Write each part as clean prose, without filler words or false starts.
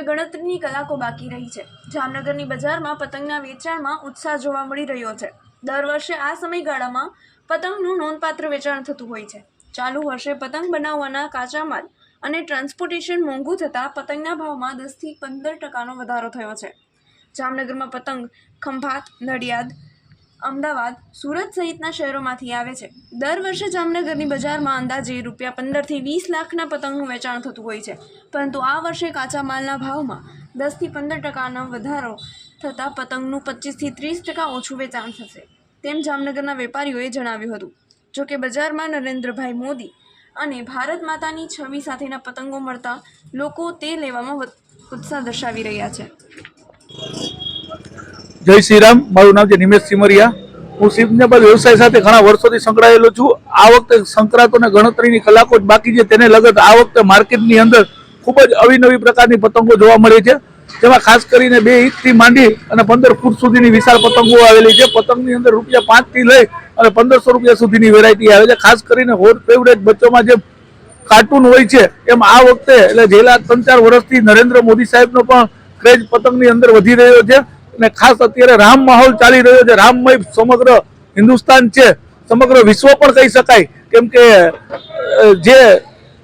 ગણતરીની કલાકો બાકી રહી છે। જામનગરની બજારમાં પતંગના વેચાણમાં ઉત્સાહ જોવા મળી રહ્યો છે। દર વર્ષે આ સમયગાળામાં પતંગનું નોંધપાત્ર વેચાણ થતું હોય છે। ચાલુ વર્ષે પતંગ બનાવવાના કાચા માલ અને ટ્રાન્સપોર્ટેશન મોંઘું થતાં પતંગના ભાવમાં 10 થી 15% વધારો થયો છે। જામનગરમાં પતંગ ખંભાત, નડિયાદ, અમદાવાદ, સુરત સહિતના શહેરોમાંથી આવે છે। દર વર્ષે જામનગરની બજારમાં અંદાજે ₹15 થી 20 લાખના પતંગનું વેચાણ થતું હોય છે, પરંતુ આ વર્ષે કાચા માલના ભાવમાં 10 થી 15% વધારો થતાં પતંગનું 25 થી 30% ઓછું વેચાણ થશે, તેમ જામનગરના વેપારીઓએ જણાવ્યું હતું। જોકે બજારમાં નરેન્દ્રભાઈ મોદી અને ભારત માતાની છબી સાથેના પતંગો મળતા લોકો તે લેવામાં ઉત્સાહ દર્શાવી રહ્યા છે। જય શ્રી રામ। મારું નામ છે નિમેશ સિમરિયા। હું સિઝનેબલ વ્યવસાય સાથે ઘણા વર્ષોથી સંકળાયેલો છું। આ વખતે સંક્રાંતોને ગણતરીની કલાકો જ બાકી છે, તેને લગત આ વખતે માર્કેટની અંદર ખૂબ જ અવિનવી પ્રકારની પતંગો જોવા મળે છે, જેમાં ખાસ કરીને 2 ઇંચથી માંડી અને 15 ફૂટ સુધીની વિશાળ પતંગો આવેલી છે। પતંગની અંદર ₹5 થી લઈ અને ₹1500 સુધીની વેરાયટી આવે છે। ખાસ કરીને હોટ ફેવરેટ બચ્ચોમાં જે કાર્ટૂન હોય છે એમ આ વખતે એટલે છેલ્લા 3-4 વર્ષથી નરેન્દ્ર મોદી સાહેબનો પણ ક્રેઝ પતંગની અંદર વધી રહ્યો છે અને ખાસ અત્યારે રામ માહોલ ચાલી રહ્યો છે। રામમય સમગ્ર હિન્દુસ્તાન છે, સમગ્ર વિશ્વ પણ કહી શકાય, કેમ કે જે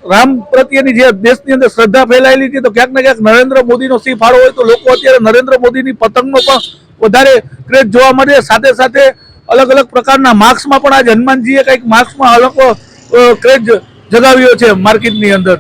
રામ પ્રત્યેની જે દેશની અંદર શ્રદ્ધા ફેલાયેલી છે, તો ક્યાંક ને ક્યાંક નરેન્દ્ર મોદીનો સી ફાળો હોય તો લોકો અત્યારે નરેન્દ્ર મોદીની પતંગનો પણ વધારે ક્રેઝ જોવા મળે। સાથે સાથે અલગ અલગ પ્રકારના માસ્કમાં પણ આજે હનુમાનજીએ કંઈક માસ્કમાં અલગ ક્રેઝ જગાવ્યો છે માર્કેટની અંદર।